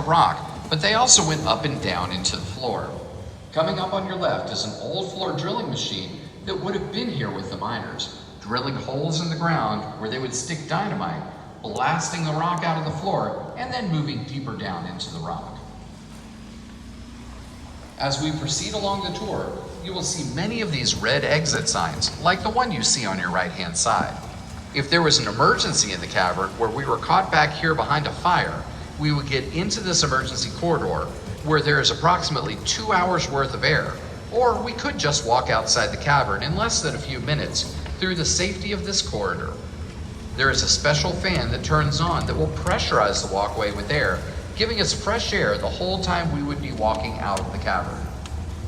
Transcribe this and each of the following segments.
rock, but they also went up and down into the floor. Coming up on your left is an old floor drilling machine that would have been here with the miners, drilling holes in the ground where they would stick dynamite, blasting the rock out of the floor, and then moving deeper down into the rock. As we proceed along the tour, you will see many of these red exit signs, like the one you see on your right-hand side. If there was an emergency in the cavern where we were caught back here behind a fire, we would get into this emergency corridor where there is approximately 2 hours worth of air, or we could just walk outside the cavern in less than a few minutes through the safety of this corridor. There is a special fan that turns on that will pressurize the walkway with air, giving us fresh air the whole time we would be walking out of the cavern.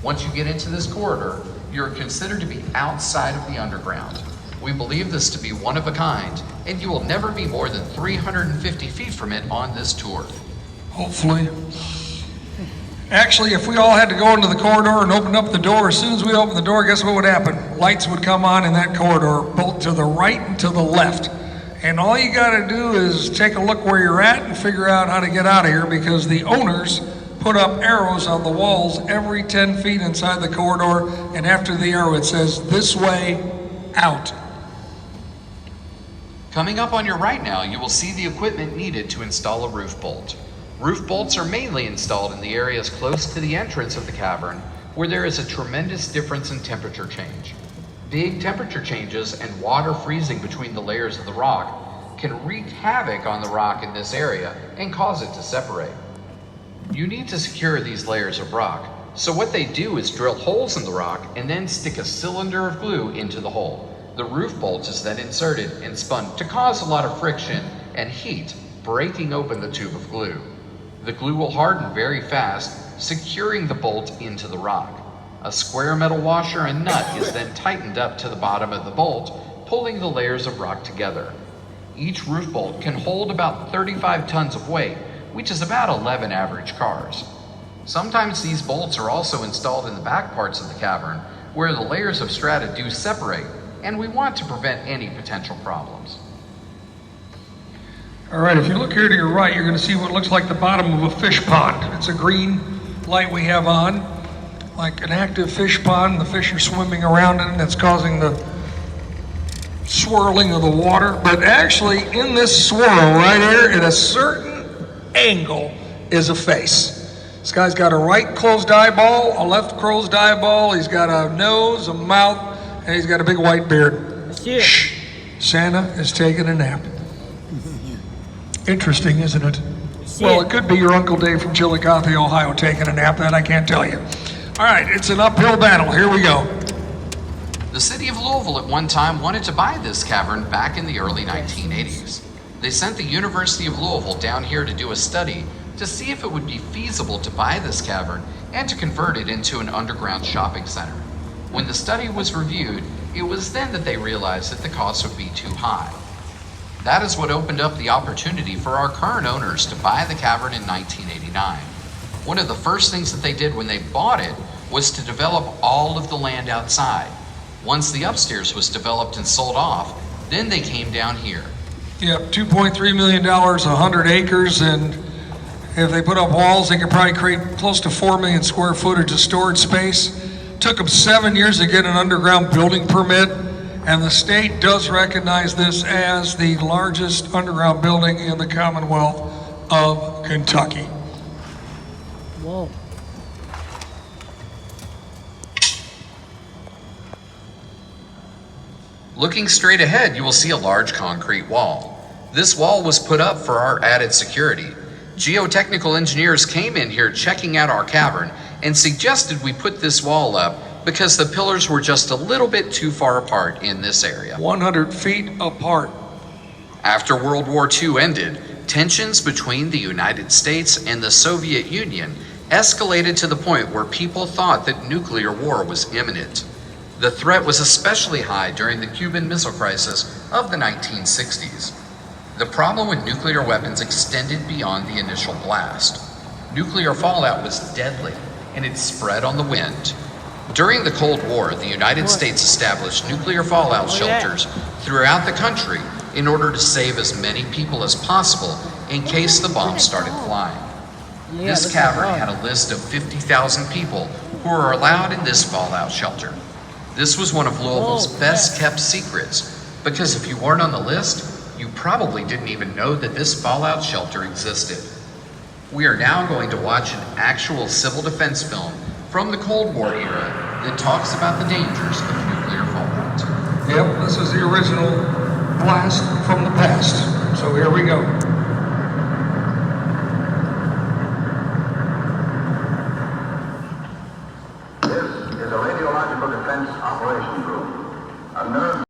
Once you get into this corridor, you're considered to be outside of the underground. We believe this to be one of a kind, and you will never be more than 350 feet from it on this tour. Hopefully. Actually, if we all had to go into the corridor and open up the door, as soon as we open the door, guess what would happen? Lights would come on in that corridor, both to the right and to the left. And all you gotta do is take a look where you're at and figure out how to get out of here, because the owners put up arrows on the walls every 10 feet inside the corridor, and after the arrow it says, "This way, out." Coming up on your right now, you will see the equipment needed to install a roof bolt. Roof bolts are mainly installed in the areas close to the entrance of the cavern, where there is a tremendous difference in temperature change. Big temperature changes and water freezing between the layers of the rock can wreak havoc on the rock in this area and cause it to separate. You need to secure these layers of rock, so what they do is drill holes in the rock and then stick a cylinder of glue into the hole. The roof bolt is then inserted and spun to cause a lot of friction and heat, breaking open the tube of glue. The glue will harden very fast, securing the bolt into the rock. A square metal washer and nut is then tightened up to the bottom of the bolt, pulling the layers of rock together. Each roof bolt can hold about 35 tons of weight, which is about 11 average cars. Sometimes these bolts are also installed in the back parts of the cavern, where the layers of strata do separate, and we want to prevent any potential problems. All right, if you look here to your right, you're going to see what looks like the bottom of a fish pond. It's a green light we have on, like an active fish pond. The fish are swimming around in it, and it's causing the swirling of the water. But actually, in this swirl right here, at a certain angle, is a face. This guy's got a right closed eyeball, a left closed eyeball. He's got a nose, a mouth, and he's got a big white beard. Shh. Santa is taking a nap. Interesting, isn't it? Well, it could be your Uncle Dave from Chillicothe, Ohio, taking a nap. That I can't tell you. All right, it's an uphill battle. Here we go. The city of Louisville at one time wanted to buy this cavern back in the early 1980s. They sent the University of Louisville down here to do a study to see if it would be feasible to buy this cavern and to convert it into an underground shopping center. When the study was reviewed, it was then that they realized that the cost would be too high. That is what opened up the opportunity for our current owners to buy the cavern in 1989. One of the first things that they did when they bought it was to develop all of the land outside. Once the upstairs was developed and sold off, then they came down here. Yep, $2.3 million, 100 acres, and if they put up walls, they could probably create close to 4 million square footage of storage space. Took them 7 years to get an underground building permit, and the state does recognize this as the largest underground building in the Commonwealth of Kentucky. Whoa. Looking straight ahead, you will see a large concrete wall. This wall was put up for our added security. Geotechnical engineers came in here checking out our cavern and suggested we put this wall up because the pillars were just a little bit too far apart in this area. 100 feet apart. After World War II ended, tensions between the United States and the Soviet Union escalated to the point where people thought that nuclear war was imminent. The threat was especially high during the Cuban Missile Crisis of the 1960s. The problem with nuclear weapons extended beyond the initial blast. Nuclear fallout was deadly, and it spread on the wind. During the Cold War, the United States established nuclear fallout shelters throughout the country in order to save as many people as possible in case the bombs started flying. Yeah, This this is cavern hard. had a list of 50,000 people who were allowed in this fallout shelter. This was one of Louisville's Whoa, best kept secrets, because if you weren't on the list, you probably didn't even know that this fallout shelter existed. We are now going to watch an actual civil defense film from the Cold War era that talks about the dangers of nuclear fallout. Yep, this is the original blast from the past. So here we go.